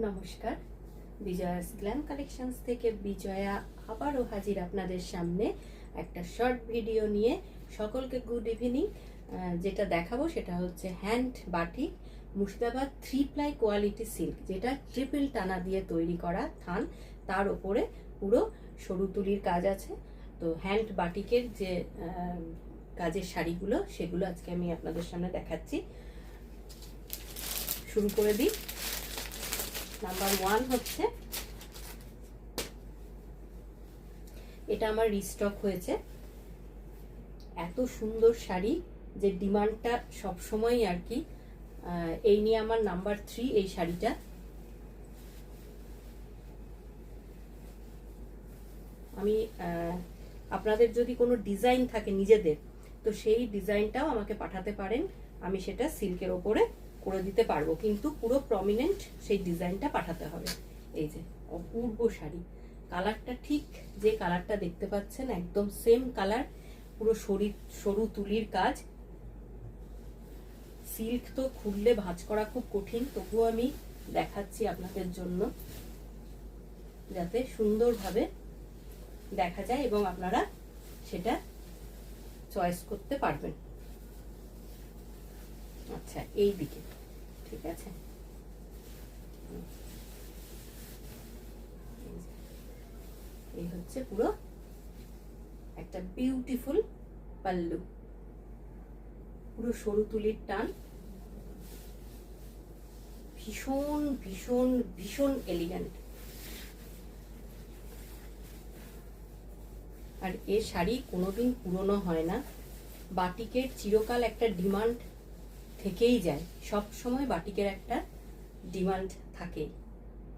নমস্কার, বিজয়াস glam collections থেকে বিজয়া আবারও হাজির আপনাদের সামনে একটা শর্ট ভিডিও নিয়ে। সকলকে গুড ইভিনিং। যেটা দেখাবো সেটা হচ্ছে hand batik Murshidabad 3 ply quality silk, যেটা ট্রিপল টানা দিয়ে তৈরি করা থান, তার ওপরে পুরো সরু তুলির কাজ আছে। তো হ্যান্ড বাটিকের যে কাজের শাড়িগুলো, সেগুলো আজকে আমি আপনাদের সামনে দেখাচ্ছি। শুরু করে দিই। নাম্বার 1 হচ্ছে, এটা আমার রিস্টক হয়েছে। এত সুন্দর শাড়ি, যে ডিমান্ডটা সবসময় আর কি। এই নিয়ে আমার নাম্বার 3 এই শাড়িটা। আমি আপনাদের যদি কোনো ডিজাইন থাকে নিজেদের, তো সেই ডিজাইনটাও আমাকে পাঠাতে পারেন, আমি সেটা সিল্কের ওপরে করে দিতে পারবো, কিন্তু পুরো প্রমিনেন্ট সেই ডিজাইনটা পাঠাতে হবে। এই যে অপূর্ব শাড়ি, কালারটা ঠিক যে কালারটা দেখতে পাচ্ছেন একদম সেম কালার, পুরো সরু তুলির কাজ। সিল্ক তো খুললে ভাঁজ করা খুব কঠিন, তবুও আমি দেখাচ্ছি আপনাদের জন্য, যাতে সুন্দরভাবে দেখা যায় এবং আপনারা সেটা চয়েস করতে পারবেন। আচ্ছা, এই দিকে ঠিক আছে। এই হচ্ছে পুরো একটা বিউটিফুল পাল্লু, পুরো সরু তুলির টান, ভীষণ ভীষণ ভীষণ এলিগ্যান্ট। আর এ শাড়ি কোনোদিন পুরনো হয় না। বাটিকের চিরকাল একটা ডিমান্ড থেকেই যায়, সব সময় বাটিকের একটা ডিমান্ড থাকে।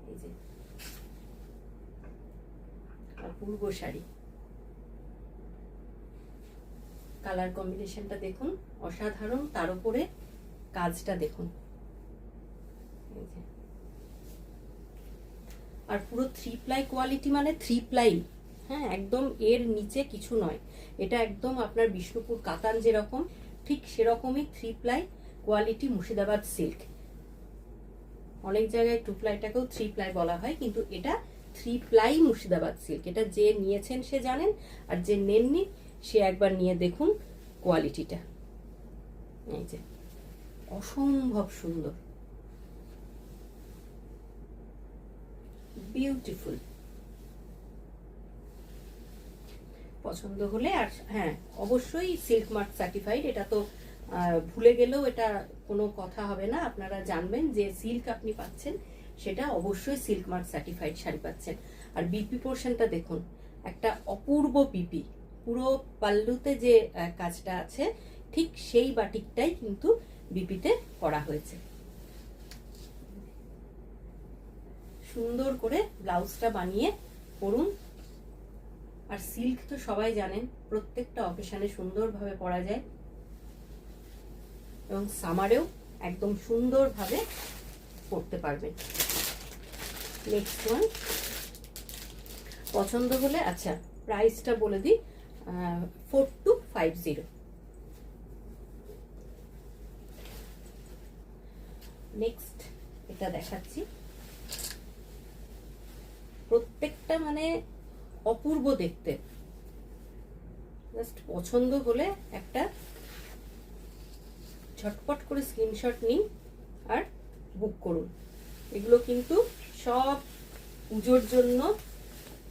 এই যে অপূর্ব শাড়ি, কালার কম্বিনেশনটা দেখুন, অসাধারণ। তার উপরে কাজটা দেখুন, এই যে। আর পুরো 3 প্লাই কোয়ালিটি, মানে 3 প্লাই, হ্যাঁ, একদম এর নিচে কিছু নয়। এটা একদম আপনার বিষ্ণুপুর কাতান যেরকম, ঠিক সেরকমই 3 প্লাই কোয়ালিটি মুর্শিদাবাদ সিল্ক। অনেক জায়গায় 2 প্লাইটাকেও 3 প্লাই বলা হয়, কিন্তু এটা 3 প্লাই মুর্শিদাবাদ সিল্ক। এটা যে নিয়েছেন সে জানেন, আর যে নেননি সে একবার নিয়ে দেখুন কোয়ালিটিটা। এই যে অসম্ভব সুন্দর, বিউটিফুল। পছন্দ হলে, আর হ্যাঁ অবশ্যই সিল্ক মার্ক সার্টিফাইড, এটা তো ভুলে গেলেও এটা কোনো কথা হবে না। আপনারা জানবেন যে সিল্ক আপনি পাচ্ছেন, সেটা অবশ্যই সিল্ক মার্ক সার্টিফাইড শাড়ি পাচ্ছেন। আর বিপি পোর্শনটা দেখুন, একটা অপূর্ব বিপি, পুরো পাল্লুতে যে কাজটা আছে ঠিক সেই বাটিকটাই কিন্তু বিপিতে করা হয়েছে। সুন্দর করে ব্লাউজটা বানিয়ে পরুন। আর সিল্ক তো সবাই জানেন প্রত্যেকটা অকেশনে সুন্দরভাবে পরা যায়, এবং সামারেও একদম সুন্দরভাবে পরতে পারবেন। নেক্সট ওয়ান পছন্দ হলে, আচ্ছা প্রাইসটা বলে দিই, 4250। নেক্সট এটা দেখাচ্ছি, প্রত্যেকটা মানে অপূর্ব দেখতে। জাস্ট পছন্দ হলে একটা ঝটপট করে স্ক্রিনশট নিন আর বুক করুন। এগুলো কিন্তু সব পুজোর জন্য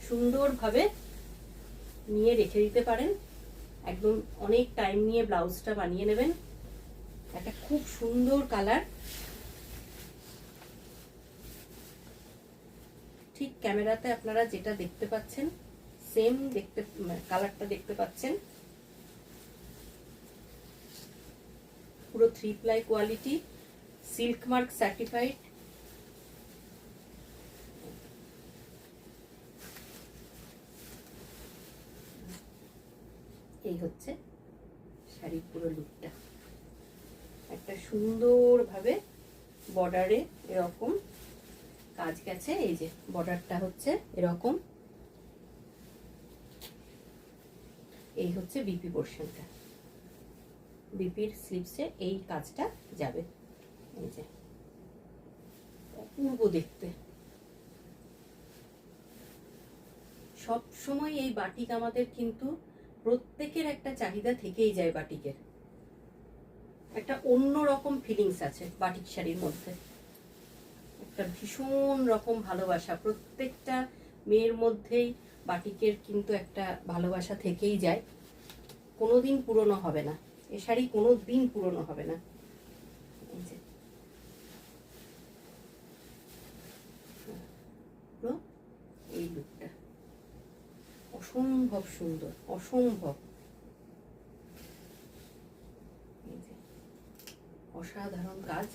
সুন্দরভাবে নিয়ে রেখে দিতে পারেন। একদম অনেক টাইম নিয়ে ব্লাউজটা বানিয়ে নেবেন। একটা খুব সুন্দর কালার, ঠিক ক্যামেরাতে আপনারা যেটা দেখতে পাচ্ছেন সেম দেখতে কালারটা দেখতে পাচ্ছেন। পুরো 3 ply quality, silk mark certified. এই হচ্ছে শাড়ির পুরো লুকটা। একটা সুন্দরভাবে বর্ডারে এরকম কাজ গেছে। এই যে বর্ডারটা হচ্ছে এরকম। এই হচ্ছে বিপি পোর্শনটা, বিপির স্লিভসে এই কাজটা যাবে। এই যে অপূর্ব দেখতে। সব সময় এই বাটিক আমাদের কিন্তু প্রত্যেকের একটা চাহিদা থেকেই যায়। বাটিকের একটা অন্য রকম ফিলিংস আছে বাটিক শাড়ির মধ্যে, একটা ভীষণ রকম ভালোবাসা প্রত্যেকটা মেয়ের মধ্যেই বাটিকের কিন্তু একটা ভালোবাসা থেকেই যায়, কোনোদিন পুরনো হবে না এ শাড়ি, কোনোদিন পুরনো হবে না। এই লুকটা অসম্ভব সুন্দর, অসম্ভব, অসাধারণ কাজ।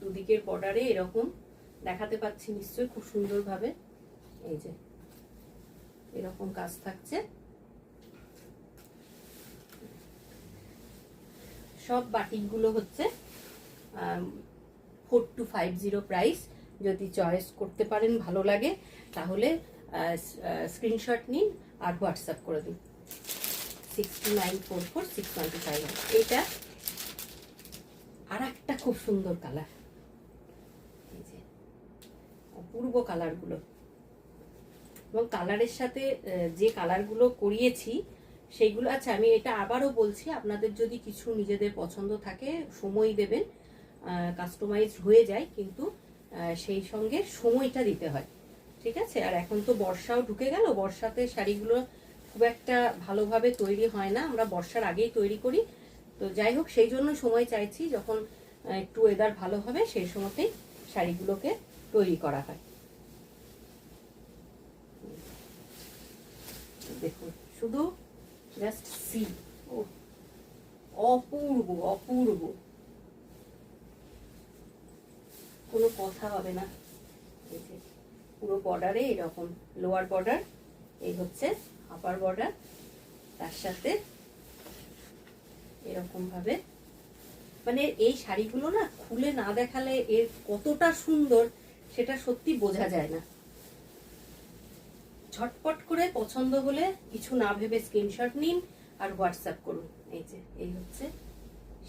দুদিকের বর্ডারে এরকম দেখাতে পাচ্ছি নিশ্চয়ই খুব সুন্দরভাবে, এই যে এরকম কাজ থাকছে। সব বাটিকগুলো হচ্ছে 4250 প্রাইস। যদি চয়েস করতে পারেন, ভালো লাগে, তাহলে স্ক্রিনশট নিন আর হোয়াটসঅ্যাপ করে দিন 69446125। এটা আর একটা খুব সুন্দর কালার, এই যে অপূর্ব কালারগুলো, এবং কালারের সাথে যে কালারগুলো করিয়েছি সেইগুলো, আচ্ছা আমি এটা আবারও বলছি, আপনাদের যদি কিছু নিজেদের পছন্দ থাকে সময় দেবেন, কাস্টমাইজড হয়ে যায়, কিন্তু সেই সঙ্গে সময়টা দিতে হয়, ঠিক আছে? আর এখন তো বর্ষাও ঢুকে গেল, বর্ষাতে শাড়িগুলো খুব একটা ভালোভাবে তৈরি হয় না, আমরা বর্ষার আগেই তৈরি করি। তো যাই হোক, সেই জন্য সময় চাইছি, যখন একটু ওয়েদার ভালো হবে সেই সময়তেই শাড়িগুলোকে তৈরি করা হয়। দেখুন শুধু জাস্ট সি, ও অপূর্ব অপূর্ব, কোনো কথা হবে না। পুরো বর্ডারে এরকম লোয়ার বর্ডার, এই হচ্ছে আপার বর্ডার, তার সাথে এরকম ভাবে, মানে এই শাড়িগুলো না খুলে না দেখালে এর কতটা সুন্দর সেটা সত্যি বোঝা যায় না। ঝটপট করে পছন্দ হলে কিছু না ভেবে স্ক্রিনশট নিন আর হোয়াটসঅ্যাপ করুন। এই যে এই হচ্ছে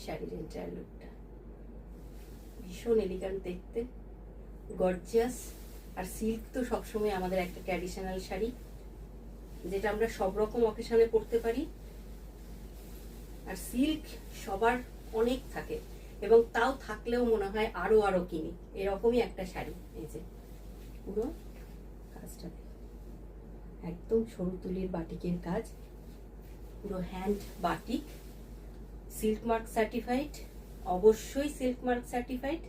শাড়ির এন্টায়ার লুকটা, ভীষণ এলিগেন্ট দেখতে, গর্জিয়াস। আর সিল্ক তো সবসময় আমাদের একটা ট্র্যাডিশনাল শাড়ি, যেটা আমরা সব রকম অকেশনে পরতে পারি। আর সিল্ক সবার অনেক থাকে, এবং তাও থাকলেও মনে হয় আরো আরো কিনি, এরকমই একটা শাড়ি। এই যে পুরো কাজটা একদম সরু তুলির বাটিকের কাজ, পুরো hand batik, silk mark certified, অবশ্যই সিল্ক মার্ক সার্টিফাইড,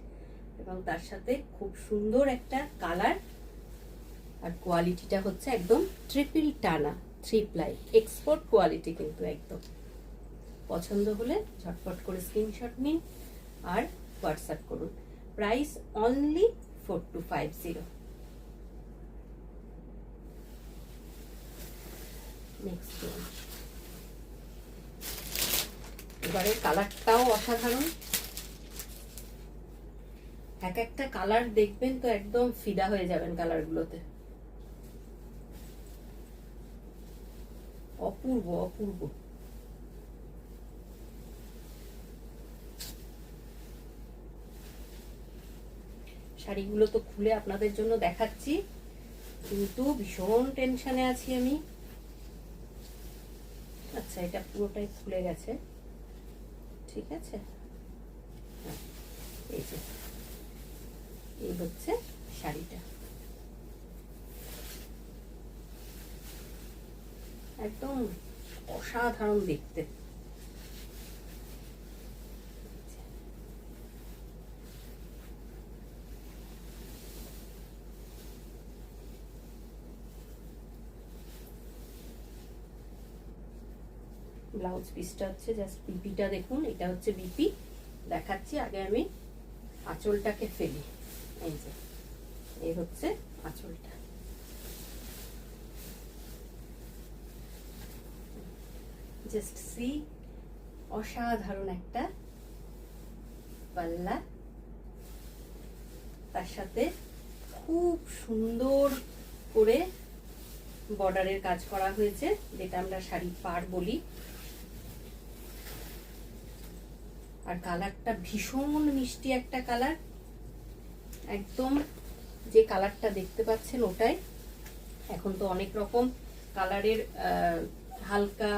এবং তার সাথে খুব সুন্দর একটা কালার। আর কোয়ালিটিটা হচ্ছে একদম ট্রিপল টানা 3 প্লাই এক্সপোর্ট কোয়ালিটি, কিন্তু একদম পছন্দ হলে ঝটপট করে স্ক্রিনশট নিন আর হোয়াটসঅ্যাপ করুন। Price only 4250। নেক্সট এবারে কালারটাও অসাধারণ, এক একটা কালার দেখবেন তো একদম ফিদা হয়ে যাবেন কালারগুলোতে, অপূর্ব অপূর্ব। শাড়িগুলো তো খুলে আপনাদের জন্য দেখাচ্ছি, কিন্তু ভীষণ টেনশনে আছি আমি। আচ্ছা এটা পুরোটাই খুলে গেছে, ঠিক আছে। এই যে এই হচ্ছে শাড়িটা, একদম অসাধারণ দেখতে। ব্লাউজ পিসটা হচ্ছে জাস্ট বিপিটা দেখুন, এটা হচ্ছে বিপি দেখাচ্ছি। আগে আমি আঁচলটাকে ফেলি, এই যে এই হচ্ছে আঁচলটা, জাস্ট সি, অসাধারণ একটা পাল্লা, তার সাথে খুব সুন্দর করে বর্ডারের কাজ করা হয়েছে, যেটা আমরা শাড়ি পাড় বলি। আর কালারটা ভীষণ মিষ্টি একটা কালার, একদম যে কালারটা দেখতে পাচ্ছেন ওটাই। এখন তো অনেক রকম কালারের হালকা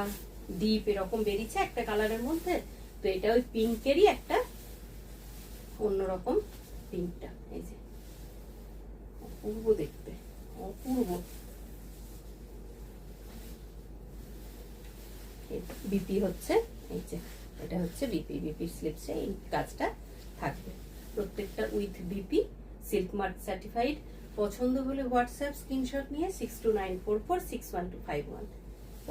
ডিপ এরকম বেরিয়েছে একটা কালারের মধ্যে, তো এটা ওই পিঙ্কেরই একটা অন্যরকম পিঙ্কটা। এই যে অপূর্ব দেখতে, অপূর্ব। বিপি হচ্ছে, এই যে এটা হচ্ছে বিপি, বিপির স্লিপসে এই কাজটা থাকবে প্রত্যেকটা with BP, silk mark certified. পছন্দ হলে হোয়াটসঅ্যাপ স্ক্রিনশট নিয়ে 6294461251।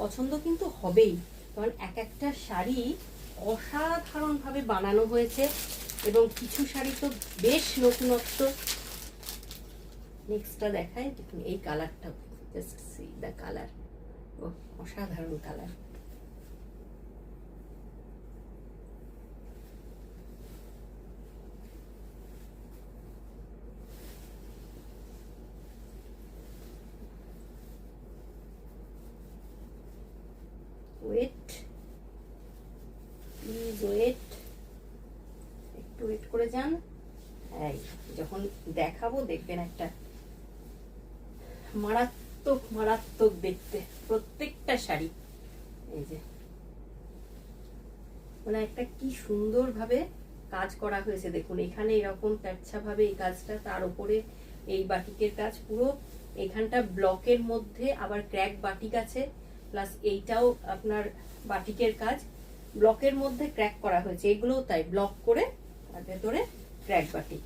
পছন্দ কিন্তু হবেই, কারণ এক একটা শাড়ি অসাধারণভাবে বানানো হয়েছে এবং কিছু শাড়ি তো বেশ নতুনত্ব। নেক্সটটা দেখায়, দেখুন এই কালারটা, জাস্ট সি দ্য কালার, ও অসাধারণ কালার। ওয়েট, প্লিজ ওয়েট, একটু ওয়েট করে যান। এই যখন দেখাবো দেখবেন একটা মারাত্মক মারাত্মক দেখতে প্রত্যেকটা শাড়ি। এই যে মানে একটা কি সুন্দর ভাবে কাজ করা হয়েছে, দেখুন এখানে এরকম তেরছা ভাবে এই কাজটা, তার উপরে এই বাটিকের কাজ পুরো। এখানটা ব্লকের মধ্যে আবার ক্র্যাক বাটিক আছে, প্লাস এইটাও আপনার বাটিকের কাজ, ব্লকের মধ্যে ক্র্যাক করা হয়েছে, এগুলোও তাই ব্লক করে আর ভেতরে ক্র্যাক বাটিক।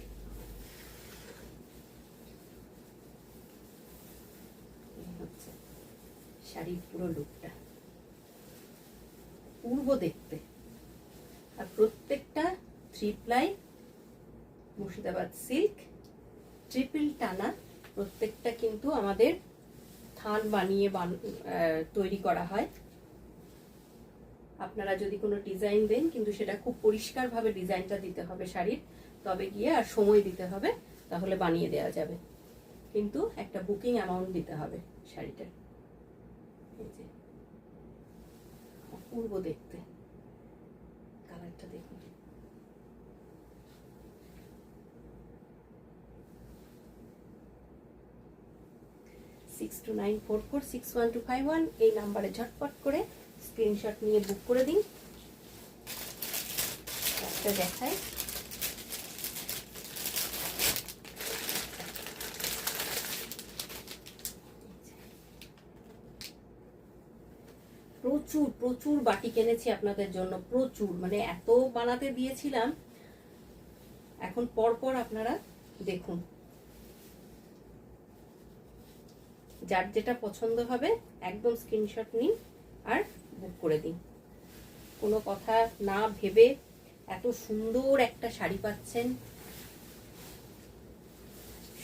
হচ্ছে শাড়ির পুরো লুকটা পূর্ব দেখতে। আর প্রত্যেকটা 3 প্লাই মুর্শিদাবাদ সিল্ক, ট্রিপল টানা, প্রত্যেকটা কিন্তু আমাদের থান বানিয়ে তৈরি করা হয়। আপনারা যদি কোনো ডিজাইন দেন, কিন্তু সেটা খুব পরিষ্কারভাবে ডিজাইনটা দিতে হবে শাড়ির, তবে গিয়ে আর সময় দিতে হবে, তাহলে বানিয়ে দেওয়া যাবে, কিন্তু একটা বুকিং অ্যামাউন্ট দিতে হবে শাড়িটার। এই যে অপূর্ব দেখতে, কালারটা দেখুন। সিক্স 6294461251 এই নাম্বারে ঝটপট করে স্ক্রিনশট নিয়ে বুক করে দিন। একটা দেখায়, প্রচুর প্রচুর বাটি কিনেছি আপনাদের জন্য, প্রচুর, মানে এত বানাতে দিয়েছিলাম। এখন পরপর আপনারা দেখুন, যার যেটা পছন্দ হবে একদম স্ক্রিনশট নিন আর বুক করে দিন। কোনো কথা না ভেবে এত সুন্দর একটা শাড়ি পাচ্ছেন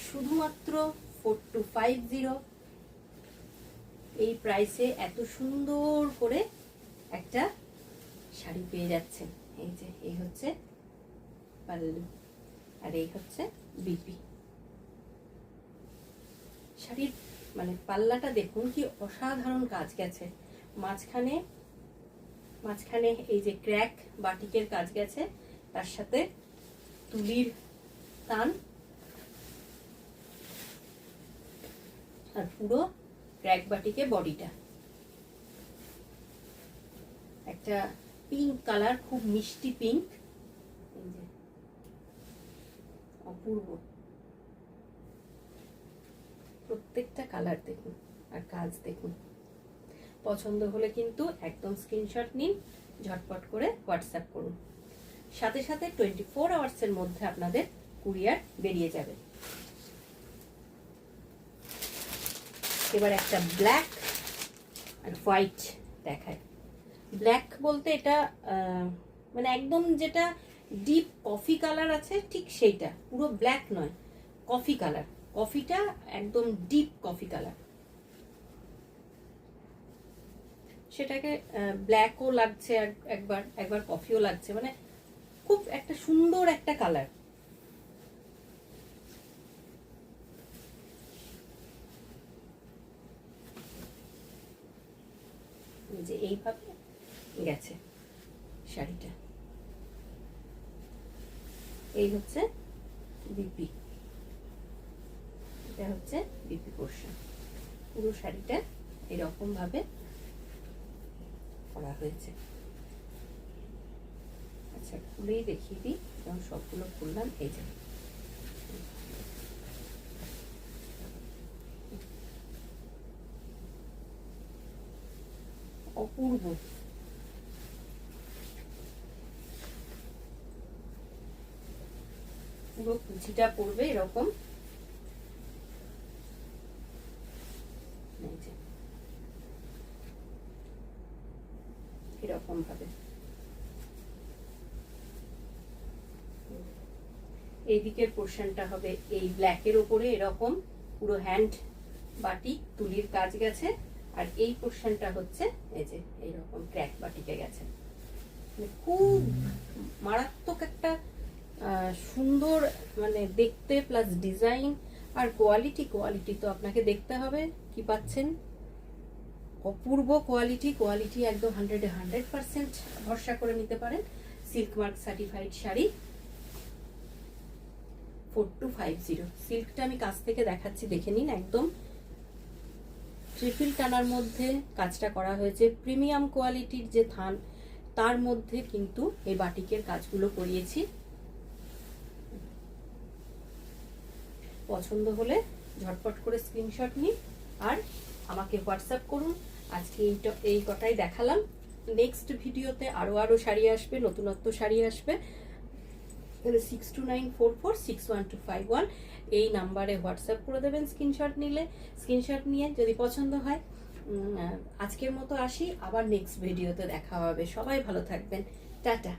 শুধুমাত্র 4250 এই প্রাইসে। এত সুন্দর করে একটা শাড়ি পেয়ে যাচ্ছেন। এই যে এই হচ্ছে পাল্লু আর এই হচ্ছে বিপি। শাড়ির মানে পাল্লাটা দেখুন কি অসাধারণ কাজ গেছে, মাঝখানে মাঝখানে এই যে ক্র্যাক বাটিকের কাজ গেছে, তার সাথে তুলির টান, আর পুরো ক্র্যাক বাটিকে বডিটা একটা পিঙ্ক কালার, খুব মিষ্টি পিঙ্ক। এই যে অপূর্ব, প্রত্যেকটা কালার দেখুন আর কাজ দেখুন। পছন্দ হলে কিন্তু একদম স্ক্রিনশট নিন, ঝটপট করে হোয়াটসঅ্যাপ করুন, সাথে সাথে 24 আওয়ার্সের মধ্যে আপনাদের কুরিয়ার বেরিয়ে যাবে। এবার একটা ব্ল্যাক আর হোয়াইট দেখায়। ব্ল্যাক বলতে এটা মানে একদম যেটা ডিপ কফি কালার আছে ঠিক সেইটা, পুরো ব্ল্যাক নয়, কফি কালার, কফিটা একদম ডিপ কফি কালার, সেটাকে ব্ল্যাকও লাগছে আর একবার একবার কফিও লাগছে, মানে খুব একটা সুন্দর একটা কালার। যে এইভাবে গেছে শাড়িটা, এই হচ্ছে বিপি, এটা হচ্ছে বিপি পোর্শন। পুরো শাড়িটা এরকম ভাবে করা হয়েছে। আচ্ছা খুলেই দেখিয়ে দিই, যেমন সবগুলো খুললাম। এই যে অপূর্ব, পুরো কুচিটা পড়বে এরকম, এরকম ভাবে। এই দিকের পোর্শনটা হবে এই ব্ল্যাকের ওপরে এরকম পুরো হ্যান্ড বাটিক তুলির কাজ গেছে, আর এই পোর্শনটা হচ্ছে এই যে এইরকম ক্র্যাক বাটিকে গেছে। খুব মারাত্মক একটা সুন্দর মানে দেখতে, প্লাস ডিজাইন আর কোয়ালিটি। কোয়ালিটি তো আপনাকে দেখতে হবে কি পাচ্ছেন, অপূর্ব কোয়ালিটি। কোয়ালিটি একদম 100% ভরসা করে নিতে পারেন। Silk mark certified sari 4250। সিল্কটা আমি কাছ থেকে দেখাচ্ছি, দেখে নিন। একদম ট্রিপল টানার মধ্যে কাজটা করা হয়েছে। প্রিমিয়াম কোয়ালিটির যে থান, তার মধ্যে কিন্তু এই বাটিকের কাজগুলো করিয়েছি। পছন্দ হলে ঝটপট করে স্ক্রিনশট নিন আর আমাকে হোয়াটসঅ্যাপ করুন। আজকে এই কটাই দেখালাম। নেক্সট ভিডিওতে আরো শাড়ি আসবে, নতুনত্ব শাড়ি আসবে। 6294461251 এই নাম্বারে হোয়াটসঅ্যাপ করে দেবেন স্ক্রিনশট নিলে। স্ক্রিনশট নিয়ে যদি পছন্দ হয়, আজকের মতো আসি, আবার নেক্সট ভিডিওতে দেখা হবে। সবাই ভালো থাকবেন, টাটা।